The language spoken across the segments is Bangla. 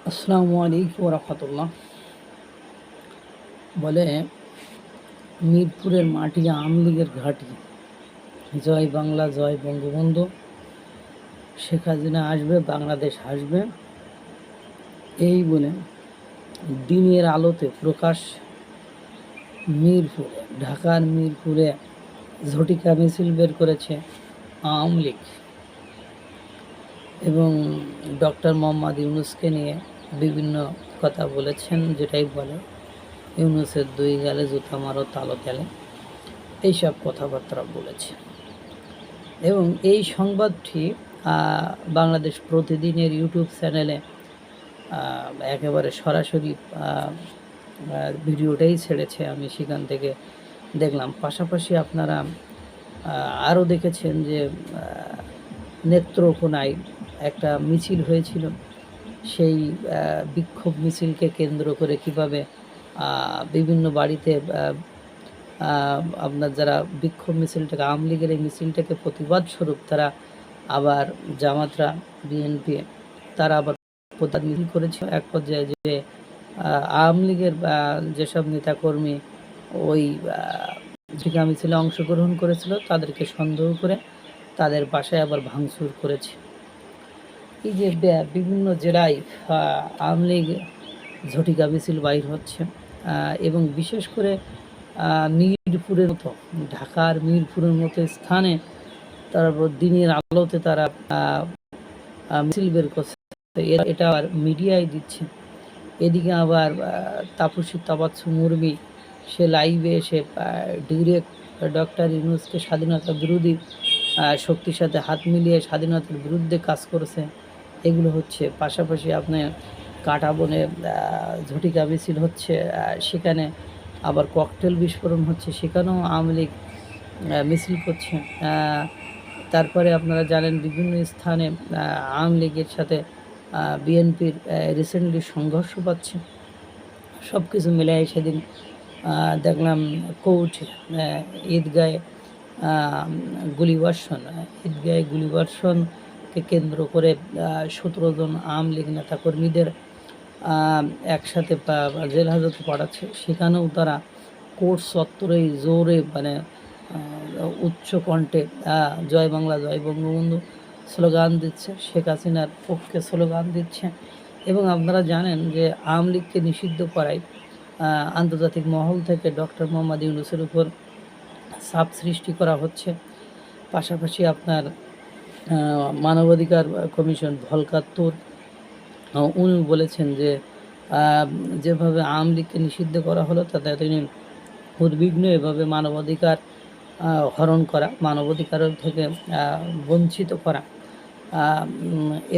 আসসালামু আলাইকুম রহমতুল্লাহ। বলে মিরপুরের মাটি আওয়ামী লীগের ঘাঁটি, জয় বাংলা জয় বঙ্গবন্ধু, শেখ হাসিনা আসবে, বাংলাদেশ আসবে, এই বলে দিনের আলোতে প্রকাশ মিরপুরে, ঢাকার মিরপুরে ঝটিকা মিছিল বের করেছে আওয়ামী লীগ এবং ডক্টর মোহাম্মদ ইউনূসকে নিয়ে বিভিন্ন কথা বলেছেন, যেটাই বলে ইউনূসের দুই গালে জুতা মারো তালো তেলে, এইসব কথাবার্তা বলেছে। এবং এই সংবাদটি বাংলাদেশ প্রতিদিনের ইউটিউব চ্যানেলে একেবারে সরাসরি ভিডিওটাই ছেড়েছে, আমি সেখান থেকে দেখলাম। পাশাপাশি আপনারা আরও দেখেছেন যে নেত্রকোনায় একটা মিছিল হয়েছিল, সেই বিক্ষোভ মিছিলকে কেন্দ্র করে কিভাবে বিভিন্ন বাড়িতে আপনার যারা বিক্ষোভ মিছিলটাকে, আওয়ামী লীগের এই মিছিলটাকে প্রতিবাদ স্বরূপ তারা আবার জামাতরা, বিএনপি তারা আবার প্রতিবাদ মিছিল করেছে। এক পর্যায়ে যে আওয়ামী লীগের যেসব নেতাকর্মী ওই ঝটিকা মিছিলে অংশগ্রহণ করেছিল তাদেরকে সন্দেহ করে তাদের বাসায় আবার ভাঙচুর করেছে। এই যে বিভিন্ন জেলায় আওয়ামী লীগ ঝটিকা মিছিল বাইর হচ্ছে এবং বিশেষ করে মিরপুরের মতো, ঢাকার মিরপুরের মতো স্থানে তারপর দিনের আলোতে তারা মিছিল বের করছে, এটা আবার মিডিয়ায় দিচ্ছে। এদিকে আবার তাপসী তাবাসসুম মুরমি সে লাইভে এসে ডিরেক্ট ডক্টর ইউনূসকে স্বাধীনতা বিরোধী শক্তির সাথে হাত মিলিয়ে স্বাধীনতার বিরুদ্ধে কাজ করেছে, এগুলো হচ্ছে। পাশাপাশি আপনার কাঁটাবনে ঝটিকা মিছিল হচ্ছে, সেখানে আবার ককটেল বিস্ফোরণ হচ্ছে, সেখানেও আওয়ামী লীগ মিছিল করছে। তারপরে আপনারা জানেন বিভিন্ন স্থানে আওয়ামী লীগের সাথে বিএনপির রিসেন্টলি সংঘর্ষ পাচ্ছে। সব কিছু মিলাই সেদিন দেখলাম কোর্ট ঈদগাহে গুলিবর্ষণকে কেন্দ্র করে 17 জন আওয়ামী লীগ নেতাকর্মীদের একসাথে জেল হাজতে পাঠাচ্ছে। সেখানেও তারা কোর্ট চত্বরেই জোরে মানে উচ্চ কণ্ঠে জয় বাংলা জয় বঙ্গবন্ধু স্লোগান দিচ্ছে, শেখ হাসিনার পক্ষে স্লোগান দিচ্ছে। এবং আপনারা জানেন যে আওয়ামী লীগকে নিষিদ্ধ করায় আন্তর্জাতিক মহল থেকে ডক্টর মোহাম্মদ ইউনূসের উপর চাপ সৃষ্টি করা হচ্ছে। পাশাপাশি আপনার মানবাধিকার কমিশন ভলকার তুর উনি বলেছেন যে যেভাবে আওয়ামী লীগকে নিষিদ্ধ করা হলো তাতে তিনি উদ্বিগ্ন, এভাবে মানবাধিকার হরণ করা, মানবাধিকার থেকে বঞ্চিত করা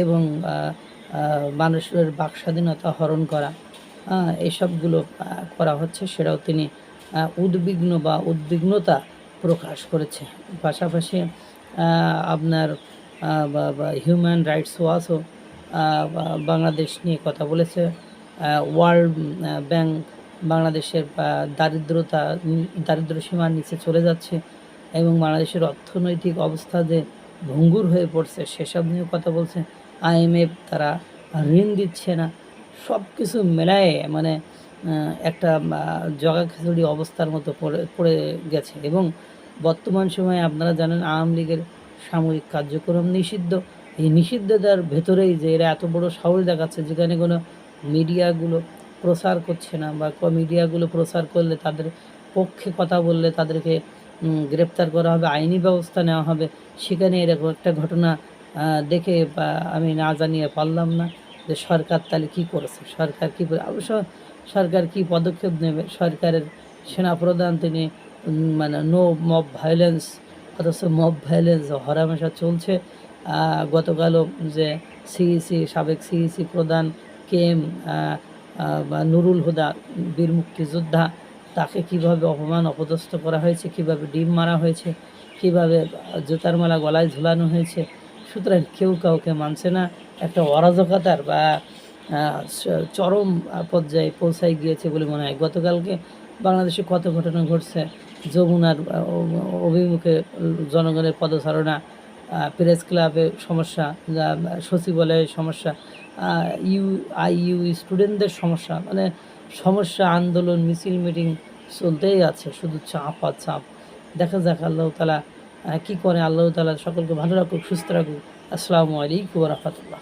এবং মানুষের বাক স্বাধীনতা হরণ করা, এসবগুলো করা হচ্ছে, সেটাও তিনি উদ্বিগ্নতা প্রকাশ করেছে। পাশাপাশি আপনার হিউম্যান রাইটস ওয়াচও বাংলাদেশ নিয়ে কথা বলেছে। ওয়ার্ল্ড ব্যাংক বাংলাদেশের দারিদ্র সীমার নিচে চলে যাচ্ছে এবং বাংলাদেশের অর্থনৈতিক অবস্থা যে ভঙ্গুর হয়ে পড়ছে সেসব নিয়েও কথা বলছে। IMF তারা ঋণ দিচ্ছে না, সব কিছু মেলায় মানে একটা জগা খিচুড়ি অবস্থার মতো পড়ে গেছে। এবং বর্তমান সময়ে আপনারা জানেন আওয়ামী লীগের সামরিক কার্যক্রম নিষিদ্ধ। এই নিষিদ্ধতার ভেতরেই যে এরা এত বড় সাহস দেখাচ্ছে, যেখানে কোনো মিডিয়াগুলো প্রচার করছে না, বা মিডিয়াগুলো প্রচার করলে তাদের পক্ষে কথা বললে তাদেরকে গ্রেপ্তার করা হবে, আইনি ব্যবস্থা নেওয়া হবে, সেখানে এরকম একটা ঘটনা দেখে আমি না জানিয়ে পারলাম না যে সরকার তাহলে কী করেছে, সরকার কী, অবশ্য সরকার কী পদক্ষেপ নেবে। সরকারের সেনাপ্রধান তিনি মানে নো মব ভায়োলেন্স, অথচ মব ভায়োলেন্স হরহামেশা চলছে। গতকালও যে সাবেক সিইসি প্রধান KM নুরুল হুদা, বীর মুক্তিযোদ্ধা, তাকে কিভাবে অপদস্থ করা হয়েছে, কিভাবে ডিম মারা হয়েছে, কিভাবে জুতার মালা গলায় ঝুলানো হয়েছে। সুতরাং কেউ কাউকে মানছে না, একটা অরাজকতার বা চরম পর্যায়ে পৌঁছায় গিয়েছে বলে মনে হয়। গতকালকে বাংলাদেশে কত ঘটনা ঘটছে, যমুনার অভিমুখে জনগণের পদচারণা প্রেস ক্লাবে সমস্যা, সচিবালয়ের সমস্যা, ইউ স্টুডেন্টদের সমস্যা, মানে সমস্যা, আন্দোলন, মিছিল, মিটিং চলতেই আছে, শুধু চাপ আর চাপ। দেখা যাক আল্লাহ তাআলা কী করে। আল্লাহ তাআলা সকলকে ভালো রাখুক, সুস্থ রাখুক। আসসালামু আলাইকুম ওয়া রাহমাতুল্লাহ।